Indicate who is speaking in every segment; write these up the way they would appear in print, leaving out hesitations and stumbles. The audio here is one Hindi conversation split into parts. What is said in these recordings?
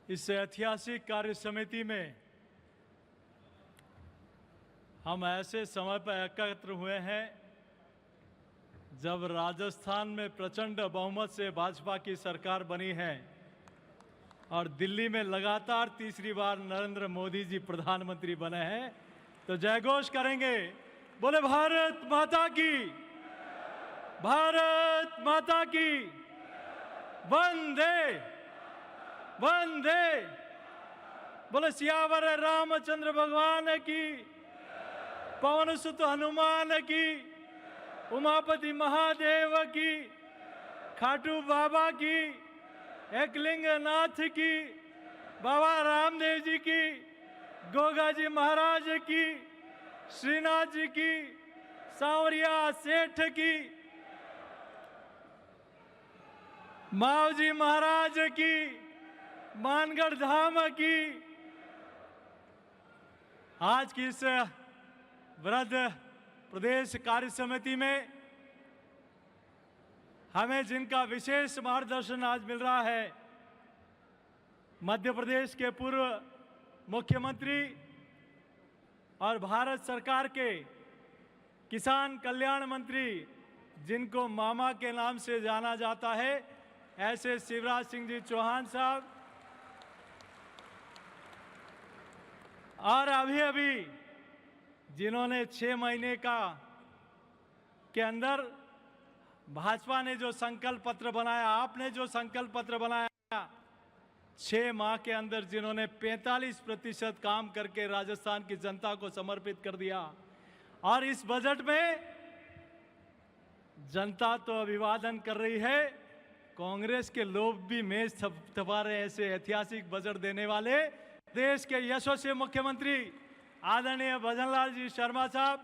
Speaker 1: इस ऐतिहासिक कार्य समिति में हम ऐसे समय पर एकत्र हुए हैं जब राजस्थान में प्रचंड बहुमत से भाजपा की सरकार बनी है और दिल्ली में लगातार तीसरी बार नरेंद्र मोदी जी प्रधानमंत्री बने हैं। तो जयघोष करेंगे, बोले भारत माता की, भारत माता की, वंदे वंदे, बोले सियावर रामचंद्र भगवान की, पवन सुत हनुमान की, उमापति महादेव की, खाटू बाबा की, एकलिंग नाथ की, बाबा रामदेव जी की, गोगा जी महाराज की, श्रीनाथ जी की, सांवरिया सेठ की, मावजी महाराज की, मानगढ़ धाम की। आज की इस वृहद प्रदेश कार्य समिति में हमें जिनका विशेष मार्गदर्शन आज मिल रहा है, मध्य प्रदेश के पूर्व मुख्यमंत्री और भारत सरकार के किसान कल्याण मंत्री, जिनको मामा के नाम से जाना जाता है, ऐसे शिवराज सिंह जी चौहान साहब, और अभी अभी जिन्होंने 6 महीने के अंदर भाजपा ने जो संकल्प पत्र बनाया, आपने जो संकल्प पत्र बनाया, 6 माह के अंदर जिन्होंने 45% काम करके राजस्थान की जनता को समर्पित कर दिया। और इस बजट में जनता तो अभिवादन कर रही है, कांग्रेस के लोग भी मेज थपा रहे हैं। ऐसे ऐतिहासिक बजट देने वाले देश के यशस्वी मुख्यमंत्री आदरणीय भजनलाल जी शर्मा साहब,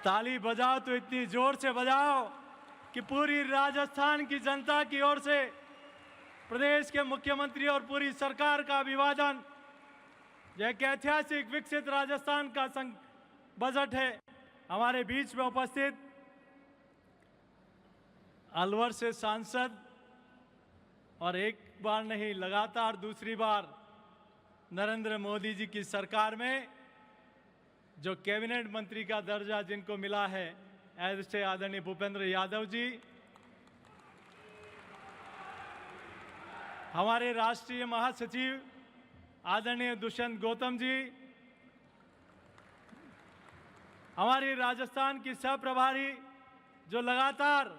Speaker 1: ताली बजाओ तो इतनी जोर से बजाओ कि पूरी राजस्थान की जनता की ओर से प्रदेश के मुख्यमंत्री और पूरी सरकार का अभिवादन। यह एक ऐतिहासिक विकसित राजस्थान का बजट है। हमारे बीच में उपस्थित अलवर से सांसद और एक बार नहीं लगातार दूसरी बार नरेंद्र मोदी जी की सरकार में जो कैबिनेट मंत्री का दर्जा जिनको मिला है, ऐसे आदरणीय भूपेंद्र यादव जी, हमारे राष्ट्रीय महासचिव आदरणीय दुष्यंत गौतम जी, हमारी राजस्थान की सह प्रभारी जो लगातार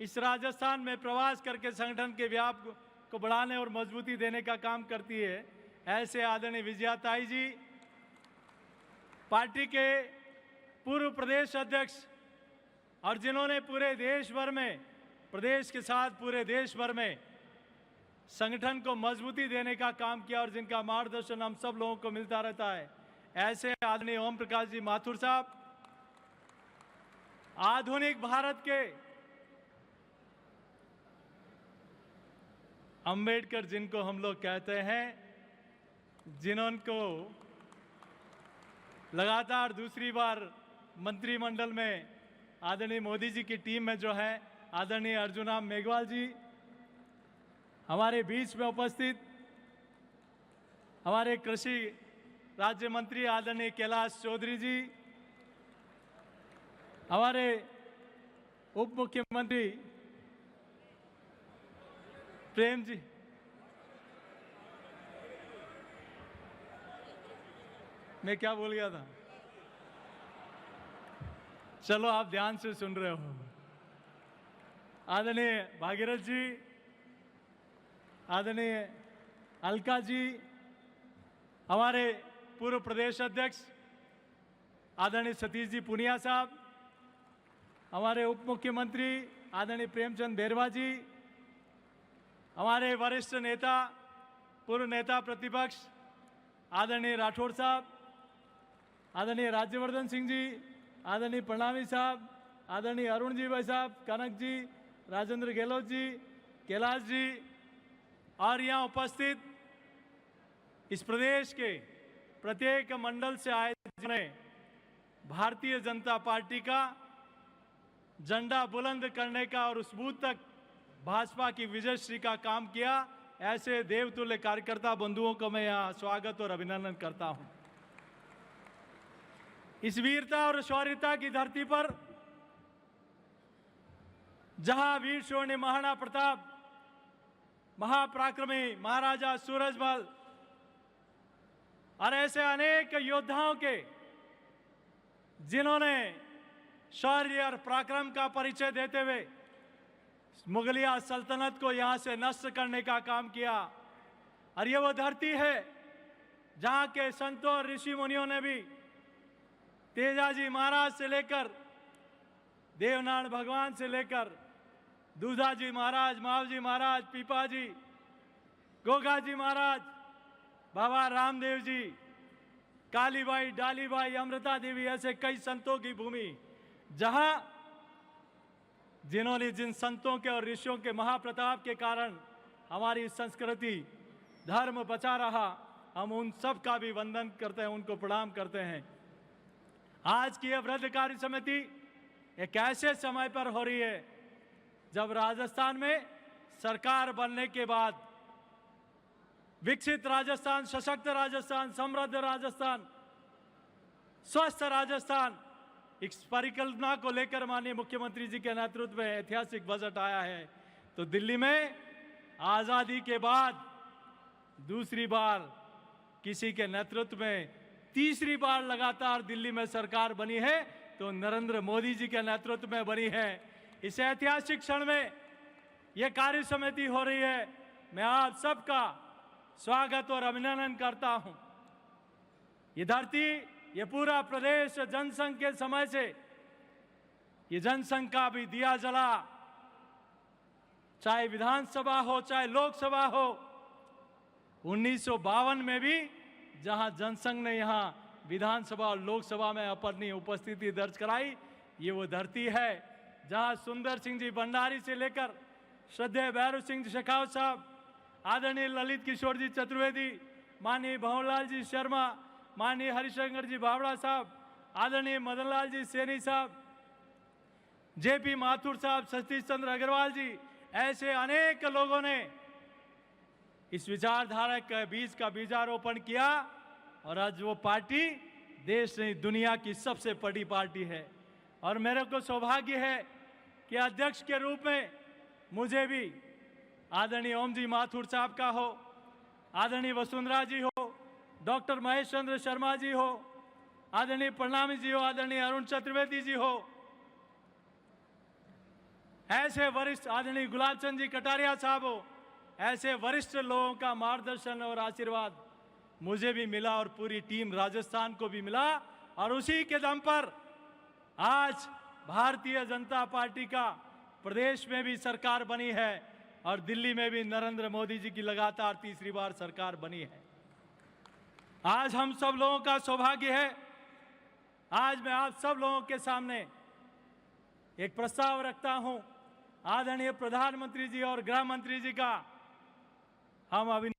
Speaker 1: इस राजस्थान में प्रवास करके संगठन के व्याप को बढ़ाने और मजबूती देने का काम करती है, ऐसे आदरणीय विजयाताई जी, पार्टी के पूर्व प्रदेश अध्यक्ष और जिन्होंने पूरे देश भर में, प्रदेश के साथ पूरे देश भर में संगठन को मजबूती देने का काम किया और जिनका मार्गदर्शन हम सब लोगों को मिलता रहता है, ऐसे आदरणीय ओम प्रकाश जी माथुर साहब, आधुनिक भारत के अंबेडकर जिनको हम लोग कहते हैं, जिन्होंने लगातार दूसरी बार मंत्रिमंडल में आदरणीय मोदी जी की टीम में जो है आदरणीय अर्जुना मेघवाल जी, हमारे बीच में उपस्थित हमारे कृषि राज्य मंत्री आदरणीय कैलाश चौधरी जी, हमारे उप मुख्यमंत्री प्रेम जी, मैं क्या बोल गया था, चलो आप ध्यान से सुन रहे हो, आदरणीय भागीरथ जी, आदरणीय अलका जी, हमारे पूर्व प्रदेश अध्यक्ष आदरणीय सतीश जी पुनिया साहब, हमारे उप मुख्यमंत्री आदरणीय प्रेमचंद बैरवा जी, हमारे वरिष्ठ नेता पूर्व नेता प्रतिपक्ष आदरणीय राठौड़ साहब, आदरणीय राज्यवर्धन सिंह जी, आदरणीय प्रणामी साहब, आदरणीय अरुण जी भाई साहब, कनक जी, राजेंद्र गहलोत जी, कैलाश जी, और यहाँ उपस्थित इस प्रदेश के प्रत्येक मंडल से आए जिन्हें भारतीय जनता पार्टी का झंडा बुलंद करने का और उस बूथ तक भाजपा की विजयश्री का काम किया। ऐसे देवतुल्य कार्यकर्ता बंधुओं को मैं यहाँ स्वागत और अभिनंदन करता हूँ। इस वीरता और शौर्यता की धरती पर जहां वीर शून्य महाराणा प्रताप, महापराक्रमी महाराजा सूरजमल और ऐसे अनेक योद्धाओं के जिन्होंने शौर्य और पराक्रम का परिचय देते हुए मुगलिया सल्तनत को यहां से नष्ट करने का काम किया। और ये वो धरती है जहां के संतों और ऋषि मुनियों ने भी तेजाजी महाराज से लेकर देवनारायण भगवान से लेकर दूधाजी महाराज, मावजी महाराज, पीपाजी, गोगाजी महाराज, बाबा रामदेव जी, कालीबाई, डालीबाई, अमृता देवी, ऐसे कई संतों की भूमि जहां जिन्होंने जिन संतों के और ऋषियों के महाप्रताप के कारण हमारी संस्कृति धर्म बचा रहा, हम उन सब का भी वंदन करते हैं, उनको प्रणाम करते हैं। आज की यह वृद्ध कार्य समिति एक ऐसे समय पर हो रही है जब राजस्थान में सरकार बनने के बाद विकसित राजस्थान, सशक्त राजस्थान, समृद्ध राजस्थान, स्वस्थ राजस्थान, इस परिकल्पना को लेकर माननीय मुख्यमंत्री जी के नेतृत्व में ऐतिहासिक बजट आया है। तो दिल्ली में आजादी के बाद दूसरी बार किसी के नेतृत्व में तीसरी बार लगातार दिल्ली में सरकार बनी है, तो नरेंद्र मोदी जी के नेतृत्व में बनी है। इस ऐतिहासिक क्षण में यह कार्य समिति हो रही है। मैं आप सबका स्वागत और अभिनंदन करता हूं। ये धरती, ये पूरा प्रदेश जनसंघ के समय से ये जनसंघ का भी दिया जला, चाहे विधानसभा हो चाहे लोकसभा हो। 1952 में भी जहां जनसंघ ने यहां विधानसभा और लोकसभा में अपनी उपस्थिति दर्ज कराई, ये वो धरती है जहां सुंदर सिंह जी भंडारी से लेकर श्रद्धेय भैरव सिंह जी शेखावत साहब, आदरणीय ललित किशोर जी चतुर्वेदी, माननीय भंवरलाल जी शर्मा, माननीय हरिशंकर जी बावड़ा साहब, आदरणीय मदनलाल जी सैनी साहब, जेपी माथुर साहब, सतीश चंद्र अग्रवाल जी, ऐसे अनेक लोगों ने इस विचारधारा के बीज का बीजारोपण किया और आज वो पार्टी देश नहीं दुनिया की सबसे बड़ी पार्टी है। और मेरे को सौभाग्य है कि अध्यक्ष के रूप में मुझे भी आदरणीय ओम जी माथुर साहब का हो, आदरणीय वसुंधरा जी हो, डॉक्टर महेश चंद्र शर्मा जी हो, आदरणीय प्रणामी जी हो, आदरणीय अरुण चतुर्वेदी जी हो, ऐसे वरिष्ठ आदरणीय गुलाब चंद जी कटारिया साहब हो, ऐसे वरिष्ठ लोगों का मार्गदर्शन और आशीर्वाद मुझे भी मिला और पूरी टीम राजस्थान को भी मिला। और उसी के दम पर आज भारतीय जनता पार्टी का प्रदेश में भी सरकार बनी है और दिल्ली में भी नरेंद्र मोदी जी की लगातार तीसरी बार सरकार बनी है। आज हम सब लोगों का सौभाग्य है, आज मैं आप सब लोगों के सामने एक प्रस्ताव रखता हूं आदरणीय प्रधानमंत्री जी और गृह मंत्री जी का। हम अभी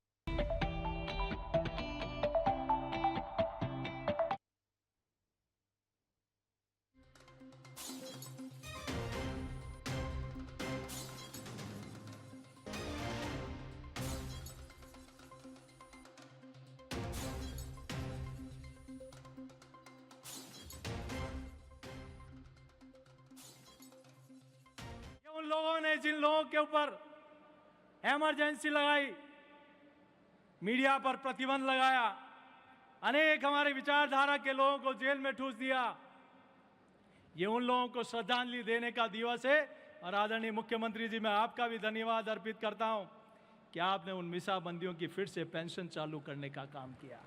Speaker 1: उन लोगों ने जिन लोगों के ऊपर इमरजेंसी लगाई, मीडिया पर प्रतिबंध लगाया, अनेक हमारे विचारधारा के लोगों को जेल में ठूस दिया, ये उन लोगों को श्रद्धांजलि देने का दिवस है। और आदरणीय मुख्यमंत्री जी, मैं आपका भी धन्यवाद अर्पित करता हूं कि आपने उन मिसाबंदियों की फिर से पेंशन चालू करने का काम किया।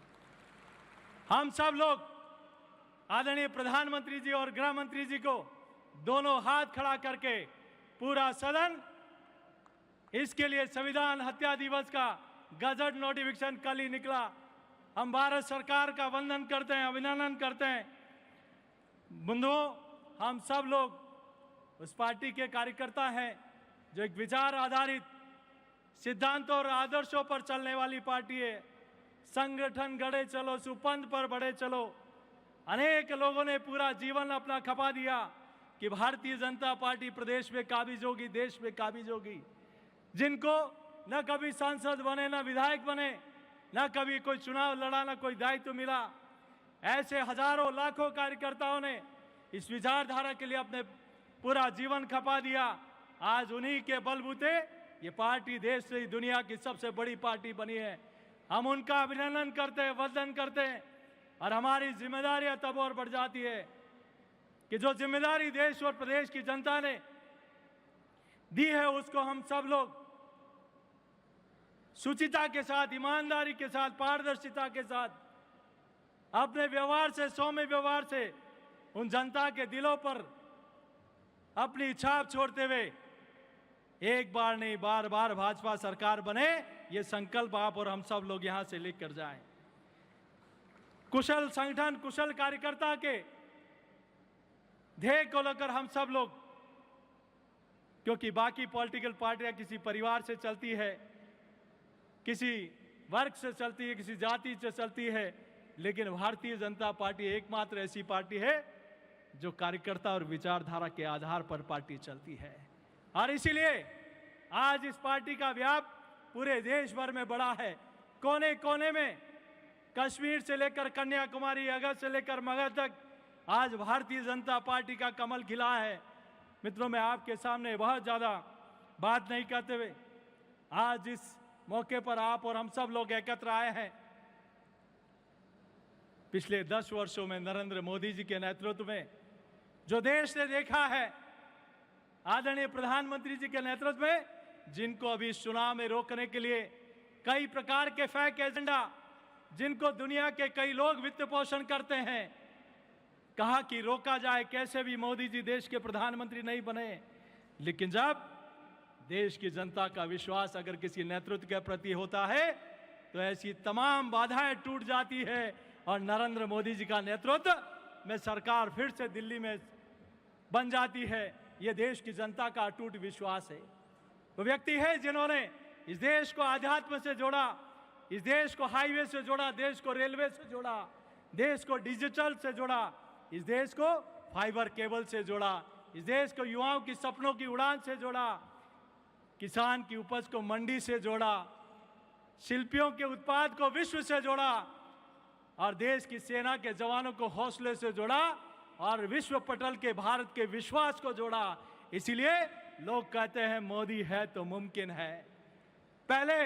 Speaker 1: हम सब लोग आदरणीय प्रधानमंत्री जी और गृह मंत्री जी को दोनों हाथ खड़ा करके पूरा सदन इसके लिए संविधान हत्या दिवस का गजट नोटिफिकेशन कल ही निकला, हम भारत सरकार का वंदन करते हैं, अभिनंदन करते हैं। बंधुओं, हम सब लोग उस पार्टी के कार्यकर्ता हैं जो एक विचार आधारित सिद्धांतों और आदर्शों पर चलने वाली पार्टी है। संगठन गढ़े चलो, सुपंथ पर बढ़े चलो। अनेक लोगों ने पूरा जीवन अपना खपा दिया कि भारतीय जनता पार्टी प्रदेश में काबिज होगी, देश में काबिज होगी। जिनको न कभी सांसद बने, न विधायक बने, न कभी कोई चुनाव लड़ा, न कोई दायित्व मिला, ऐसे हजारों लाखों कार्यकर्ताओं ने इस विचारधारा के लिए अपने पूरा जीवन खपा दिया। आज उन्हीं के बलबूते ये पार्टी देश से दुनिया की सबसे बड़ी पार्टी बनी है। हम उनका अभिनंदन करते हैं, वंदन करते हैं, और हमारी जिम्मेदारियां तब और बढ़ जाती है कि जो जिम्मेदारी देश और प्रदेश की जनता ने दी है उसको हम सब लोग शुचिता के साथ, ईमानदारी के साथ, पारदर्शिता के साथ, अपने व्यवहार से, सौम्य व्यवहार से उन जनता के दिलों पर अपनी छाप छोड़ते हुए एक बार नहीं बार बार भाजपा सरकार बने, ये संकल्प आप और हम सब लोग यहां से लेकर जाएं। कुशल संगठन, कुशल कार्यकर्ता के ध्येय को लेकर हम सब लोग, क्योंकि बाकी पॉलिटिकल पार्टियां किसी परिवार से चलती है, किसी वर्ग से चलती है, किसी जाति से चलती है, लेकिन भारतीय जनता पार्टी एकमात्र ऐसी पार्टी है जो कार्यकर्ता और विचारधारा के आधार पर पार्टी चलती है। और इसीलिए आज इस पार्टी का व्याप पूरे देश भर में बड़ा है। कोने कोने में, कश्मीर से लेकर कन्याकुमारी, अगध से लेकर मगध तक आज भारतीय जनता पार्टी का कमल खिला है। मित्रों, मैं आपके सामने बहुत ज़्यादा बात नहीं करते हुए आज इस मौके पर आप और हम सब लोग एकत्र आए हैं। पिछले 10 वर्षों में नरेंद्र मोदी जी के नेतृत्व में जो देश ने देखा है, आदरणीय प्रधानमंत्री जी के नेतृत्व में, जिनको अभी इस चुनाव में रोकने के लिए कई प्रकार के फेक एजेंडा, जिनको दुनिया के कई लोग वित्त पोषण करते हैं, कहा कि रोका जाए, कैसे भी मोदी जी देश के प्रधानमंत्री नहीं बने। लेकिन जब देश की जनता का विश्वास अगर किसी नेतृत्व के प्रति होता है तो ऐसी तमाम बाधाएं टूट जाती है और नरेंद्र मोदी जी का नेतृत्व में सरकार फिर से दिल्ली में बन जाती है। ये देश की जनता का अटूट विश्वास है। वो व्यक्ति है जिन्होंने इस देश को आध्यात्म से जोड़ा, इस देश को हाईवे से जोड़ा, देश को रेलवे से जोड़ा, देश को डिजिटल से जोड़ा, इस देश को फाइबर केबल से जोड़ा, इस देश को युवाओं की सपनों की उड़ान से जोड़ा, किसान की उपज को मंडी से जोड़ा, शिल्पियों के उत्पाद को विश्व से जोड़ा, और देश की सेना के जवानों को हौसले से जोड़ा, और विश्व पटल के भारत के विश्वास को जोड़ा। इसीलिए लोग कहते हैं मोदी है तो मुमकिन है। पहले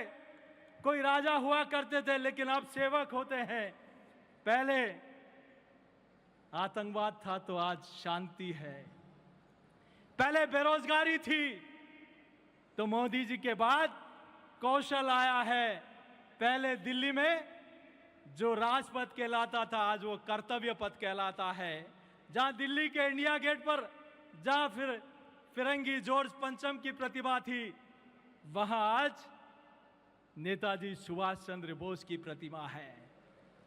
Speaker 1: कोई राजा हुआ करते थे, लेकिन अब सेवक होते हैं। पहले आतंकवाद था तो आज शांति है। पहले बेरोजगारी थी तो मोदी जी के बाद कौशल आया है। पहले दिल्ली में जो राजपथ कहलाता था आज वो कर्तव्य पथ कहलाता है। जहां दिल्ली के इंडिया गेट पर जहां फिर फिरंगी जॉर्ज पंचम की प्रतिमा थी, वहां आज नेताजी सुभाष चंद्र बोस की प्रतिमा है।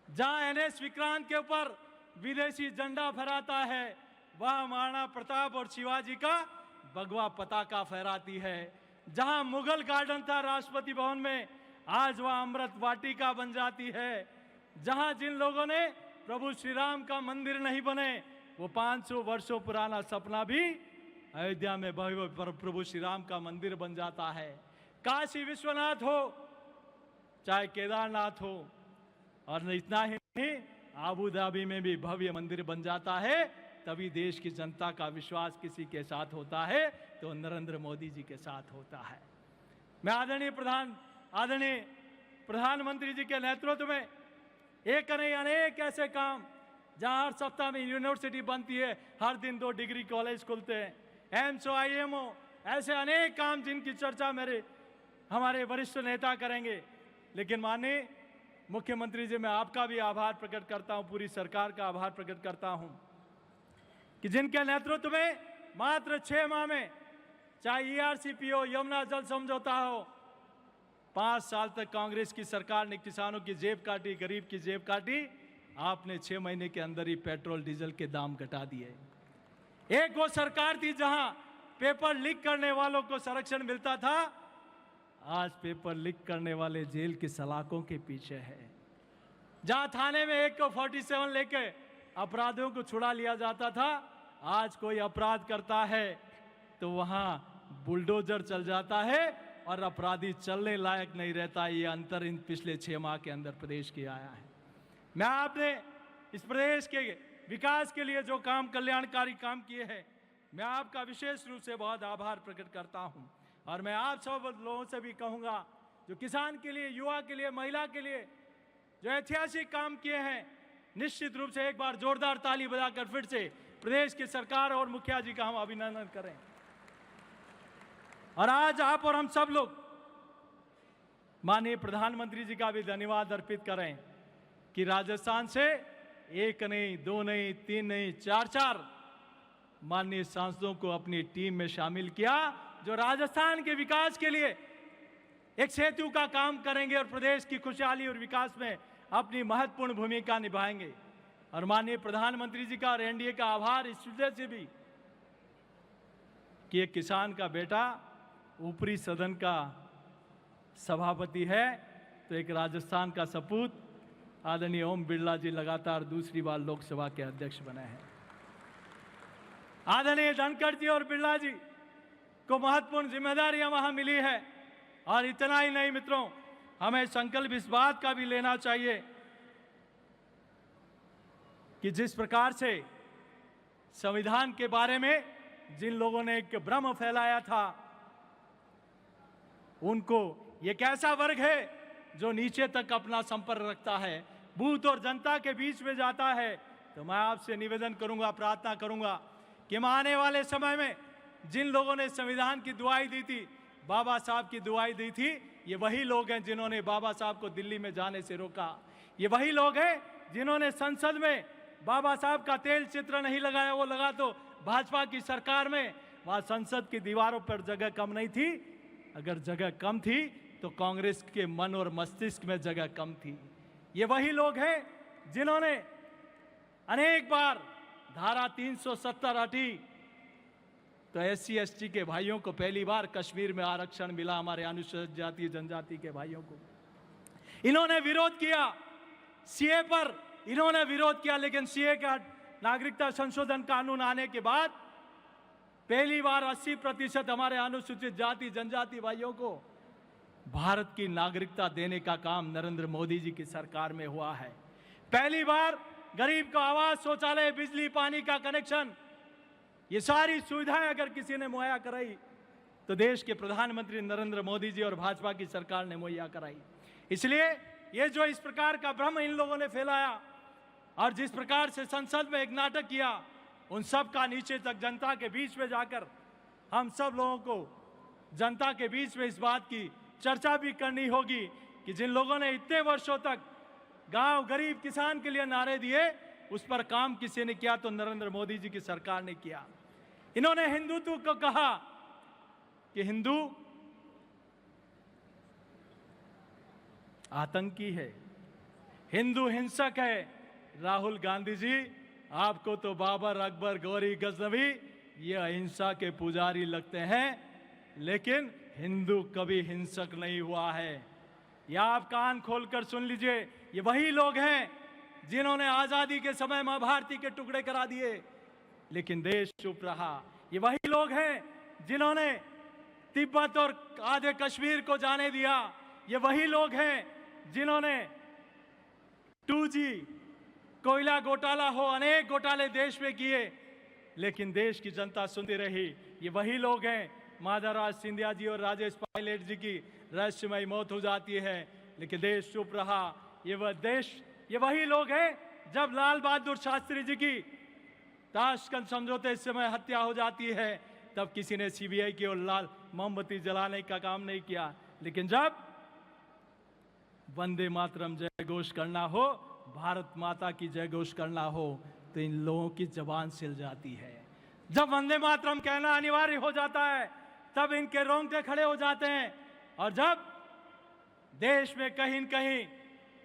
Speaker 1: जहां एनएस विक्रांत के ऊपर विदेशी झंडा फहराता है, वहां महाराणा प्रताप और शिवाजी का भगवा पताका फहराती है। जहां मुगल गार्डन था राष्ट्रपति भवन में, आज वह अमृत वाटिका बन जाती है। जहां जिन लोगों ने प्रभु श्री राम का मंदिर नहीं बने, वो 500 वर्षों पुराना सपना भी अयोध्या में भव्य प्रभु श्री राम का मंदिर बन जाता है। काशी विश्वनाथ हो, चाहे केदारनाथ हो, और इतना ही नहीं, आबू धाबी में भी भव्य मंदिर बन जाता है। तभी देश की जनता का विश्वास किसी के साथ होता है तो नरेंद्र मोदी जी के साथ होता है। मैं आदरणीय प्रधानमंत्री जी के नेतृत्व में एक नहीं अनेक ऐसे काम, जहां हर सप्ताह में यूनिवर्सिटी बनती है, हर दिन 2 डिग्री कॉलेज खुलते हैं, एम्स, IIM, ऐसे अनेक काम जिनकी चर्चा हमारे वरिष्ठ नेता करेंगे। लेकिन माननीय मुख्यमंत्री जी, मैं आपका भी आभार प्रकट करता हूं, पूरी सरकार का आभार प्रकट करता हूं कि जिनके नेतृत्व में मात्र 6 माह में, चाहे ERCP हो, यमुना जल समझौता हो, 5 साल तक कांग्रेस की सरकार ने किसानों की जेब काटी, गरीब की जेब काटी। आपने 6 महीने के अंदर ही पेट्रोल डीजल के दाम घटा दिए। एक वो सरकार थी जहां पेपर लीक करने वालों को संरक्षण मिलता था, आज पेपर लीक करने वाले जेल की सलाखों के पीछे है। जहां थाने में AK-47 लेके अपराधियों को छुड़ा लिया जाता था, आज कोई अपराध करता है तो वहां बुलडोजर चल जाता है और अपराधी चलने लायक नहीं रहता। ये अंतर इन पिछले 6 माह के अंदर प्रदेश की आया है। मैं आपने इस प्रदेश के विकास के लिए जो काम, कल्याणकारी काम किए हैं, मैं आपका विशेष रूप से बहुत आभार प्रकट करता हूं। और मैं आप सब लोगों से भी कहूंगा, जो किसान के लिए, युवा के लिए, महिला के लिए जो ऐतिहासिक काम किए हैं, निश्चित रूप से एक बार जोरदार ताली बजाकर फिर से प्रदेश की सरकार और मुखिया जी का हम अभिनंदन करें। और आज आप और हम सब लोग माननीय प्रधानमंत्री जी का भी धन्यवाद अर्पित करें कि राजस्थान से 1 नहीं, 2 नहीं, 3 नहीं, 4 माननीय सांसदों को अपनी टीम में शामिल किया, जो राजस्थान के विकास के लिए एक सेतु का काम करेंगे और प्रदेश की खुशहाली और विकास में अपनी महत्वपूर्ण भूमिका निभाएंगे। और माननीय प्रधानमंत्री जी का और एनडीए का आभार इस वजह से भी कि एक किसान का बेटा ऊपरी सदन का सभापति है, तो एक राजस्थान का सपूत आदरणीय ओम बिरला जी लगातार दूसरी बार लोकसभा के अध्यक्ष बने हैं। आदरणीय धनखड़ जी और बिरला जी को महत्वपूर्ण जिम्मेदारियां वहां मिली है। और इतना ही नहीं मित्रों, हमें संकल्प इस बात का भी लेना चाहिए कि जिस प्रकार से संविधान के बारे में जिन लोगों ने एक भ्रम फैलाया था, उनको ये कैसा वर्ग है जो नीचे तक अपना संपर्क रखता है, बूथ और जनता के बीच में जाता है। तो मैं आपसे निवेदन करूंगा, प्रार्थना करूंगा कि आने वाले समय में जिन लोगों ने संविधान की दुआई दी थी, बाबा साहब की दुआई दी थी, ये वही लोग हैं जिन्होंने बाबा साहब को दिल्ली में जाने से रोका। ये वही लोग हैं जिन्होंने संसद में बाबा साहब का तेल चित्र नहीं लगाया, वो लगा तो भाजपा की सरकार में वहां संसद की दीवारों पर जगह कम नहीं थी। अगर जगह कम थी तो कांग्रेस के मन और मस्तिष्क में जगह कम थी। ये वही लोग हैं जिन्होंने अनेक बार धारा 370 हटी तो SC ST के भाइयों को पहली बार कश्मीर में आरक्षण मिला, हमारे अनुसूचित जाति जनजाति के भाइयों को। इन्होंने विरोध किया CA पर, इन्होंने विरोध किया, लेकिन CA का नागरिकता संशोधन कानून आने के बाद पहली बार 80% हमारे अनुसूचित जाति जनजाति भाइयों को भारत की नागरिकता देने का काम नरेंद्र मोदी जी की सरकार में हुआ है। पहली बार गरीब को आवास, शौचालय, बिजली, पानी का कनेक्शन, ये सारी सुविधाएं अगर किसी ने मुहैया कराई तो देश के प्रधानमंत्री नरेंद्र मोदी जी और भाजपा की सरकार ने मुहैया कराई। इसलिए ये जो इस प्रकार का भ्रम इन लोगों ने फैलाया और जिस प्रकार से संसद में एक नाटक किया, उन सब का नीचे तक जनता के बीच में जाकर हम सब लोगों को जनता के बीच में इस बात की चर्चा भी करनी होगी कि जिन लोगों ने इतने वर्षों तक गांव, गरीब, किसान के लिए नारे दिए, उस पर काम किसी ने किया तो नरेंद्र मोदी जी की सरकार ने किया। इन्होंने हिंदुत्व को कहा कि हिंदू आतंकी है, हिंदू हिंसक है। राहुल गांधी जी, आपको तो बाबर, अकबर, गौरी, गजनवी ये अहिंसा के पुजारी लगते हैं, लेकिन हिंदू कभी हिंसक नहीं हुआ है। या आप कान खोलकर सुन लीजिए, ये वही लोग हैं जिन्होंने आजादी के समय मां भारती के टुकड़े करा दिए, लेकिन देश चुप रहा। ये वही लोग हैं जिन्होंने तिब्बत और आधे कश्मीर को जाने दिया। ये वही लोग हैं जिन्होंने 2G, कोयला घोटाला हो, अनेक घोटाले देश में किए, लेकिन देश की जनता सुनती रही। ये वही लोग हैं, माधवराज सिंधिया जी और राजेश पायलट जी की रहस्यमयी मौत हो जाती है, लेकिन देश चुप रहा। ये वही लोग हैं जब लाल बहादुर शास्त्री जी की ताशकंद समझौते इस समय हत्या हो जाती है, तब किसी ने CBI की और लाल मोमबत्ती जलाने का काम नहीं किया, लेकिन जब वंदे मातरम जय घोष करना हो, भारत माता की जय घोष करना हो, तो इन लोगों की जबान सिल जाती है। जब वंदे मातरम कहना अनिवार्य हो जाता है, तब इनके रोंगटे खड़े हो जाते हैं। और जब देश में कहीं न कहीं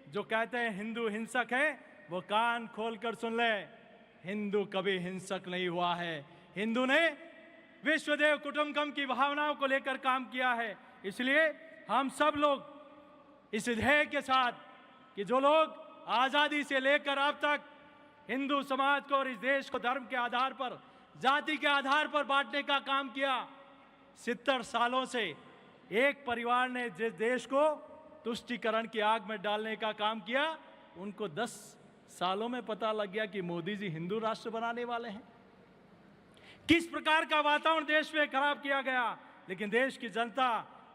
Speaker 1: जो कहते हैं हिंदू हिंसक है, वो कान खोलकर सुन ले, हिंदू कभी हिंसक नहीं हुआ है। हिंदू ने विश्वदेव कुटुंबकम की भावनाओं को लेकर काम किया है। इसलिए हम सब लोग इस ध्येय के साथ कि जो लोग आज़ादी से लेकर अब तक हिंदू समाज को और इस देश को धर्म के आधार पर जाति के आधार पर बांटने का काम किया। 70 सालों से एक परिवार ने जिस देश को तुष्टीकरण की आग में डालने का काम किया, उनको 10 सालों में पता लग गया कि मोदी जी हिंदू राष्ट्र बनाने वाले हैं। किस प्रकार का वातावरण देश में खराब किया गया, लेकिन देश की जनता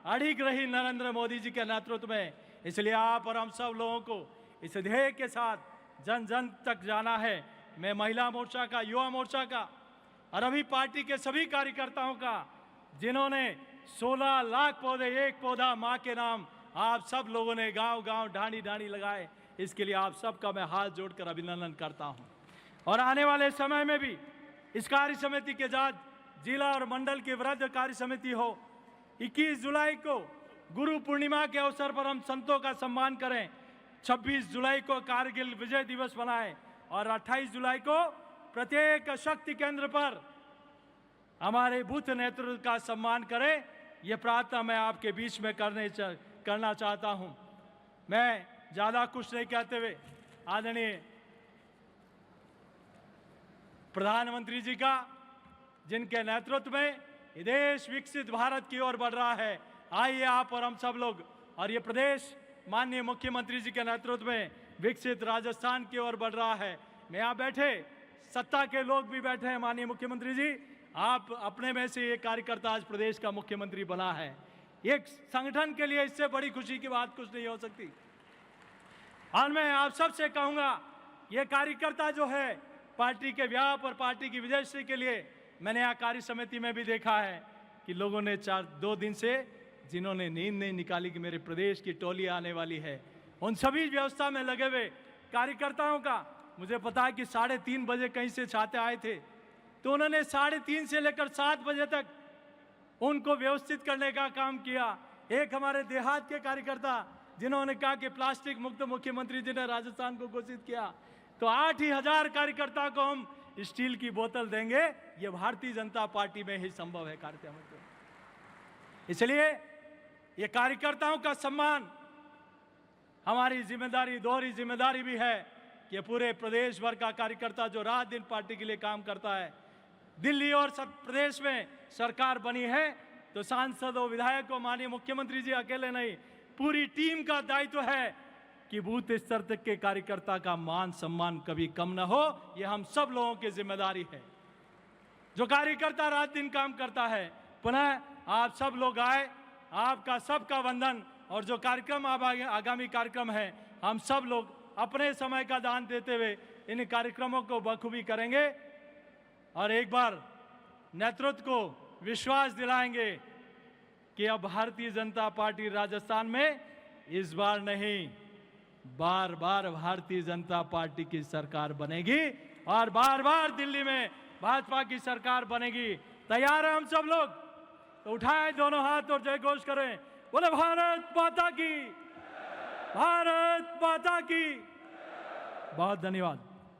Speaker 1: अड़िग रही नरेंद्र मोदी जी के नेतृत्व में। इसलिए आप और हम सब लोगों को इस ध्येय के साथ जन जन तक जाना है। मैं महिला मोर्चा का, युवा मोर्चा का और अभी पार्टी के सभी कार्यकर्ताओं का, जिन्होंने 16 लाख पौधे, एक पौधा मां के नाम, आप सब लोगों ने गांव गांव ढाणी ढाणी लगाए, इसके लिए आप सबका मैं हाथ जोड़कर अभिनंदन करता हूं। और आने वाले समय में भी इस कार्य समिति के साथ जिला और मंडल की वृद्ध कार्य समिति हो। 21 जुलाई को गुरु पूर्णिमा के अवसर पर हम संतों का सम्मान करें। 26 जुलाई को कारगिल विजय दिवस मनाएं और 28 जुलाई को प्रत्येक शक्ति केंद्र पर हमारे बूथ नेतृत्व का सम्मान करें। यह प्रार्थना मैं आपके बीच में करना चाहता हूं। मैं ज्यादा कुछ नहीं कहते हुए आदरणीय प्रधानमंत्री जी का, जिनके नेतृत्व में ये देश विकसित भारत की ओर बढ़ रहा है, आइए आप और हम सब लोग, और ये प्रदेश माननीय मुख्यमंत्री जी के नेतृत्व में विकसित राजस्थान की ओर बढ़ रहा है। मैं यहाँ बैठे सत्ता के लोग भी बैठे हैं। माननीय मुख्यमंत्री जी, आप अपने में से ये कार्यकर्ता आज प्रदेश का मुख्यमंत्री बना है। एक संगठन के लिए इससे बड़ी खुशी की बात कुछ नहीं हो सकती। और मैं आप सबसे कहूंगा, ये कार्यकर्ता जो है पार्टी के व्याप और पार्टी की विजयश्री के लिए, मैंने यहाँ कार्य समिति में भी देखा है कि लोगों ने 2 दिन से जिन्होंने नींद नहीं निकाली कि मेरे प्रदेश की टोली आने वाली है, उन सभी व्यवस्था में लगे हुए कार्यकर्ताओं का, मुझे पता है कि 3:30 बजे कहीं से छाते आए थे, तो उन्होंने 3:30 से लेकर 7 बजे तक उनको व्यवस्थित करने का काम किया। एक हमारे देहात के कार्यकर्ता जिन्होंने कहा कि प्लास्टिक मुक्त मुख्यमंत्री जी ने राजस्थान को घोषित किया, तो 8,000 कार्यकर्ता को हम स्टील की बोतल देंगे। ये भारतीय जनता पार्टी में ही संभव है कार्यकर्ता। इसलिए ये कार्यकर्ताओं का सम्मान हमारी जिम्मेदारी, दोहरी जिम्मेदारी भी है कि पूरे प्रदेश भर का कार्यकर्ता जो रात दिन पार्टी के लिए काम करता है। दिल्ली और प्रदेश में सरकार बनी है तो सांसदों, विधायकों, माननीय मुख्यमंत्री जी अकेले नहीं, पूरी टीम का दायित्व है कि बूथ स्तर तक के कार्यकर्ता का मान सम्मान कभी कम न हो। यह हम सब लोगों की जिम्मेदारी है। जो कार्यकर्ता रात दिन काम करता है, पुनः आप सब लोग आए, आपका सबका वंदन। और जो कार्यक्रम आगामी कार्यक्रम है, हम सब लोग अपने समय का दान देते हुए इन कार्यक्रमों को बखूबी करेंगे और एक बार नेतृत्व को विश्वास दिलाएंगे कि अब भारतीय जनता पार्टी राजस्थान में इस बार नहीं, बार बार भारतीय जनता पार्टी की सरकार बनेगी और बार बार दिल्ली में भाजपा की सरकार बनेगी। तैयार है हम सब लोग? तो उठाएं दोनों हाथ और जय घोष करें, बोले भारत माता की, भारत माता की। बहुत धन्यवाद।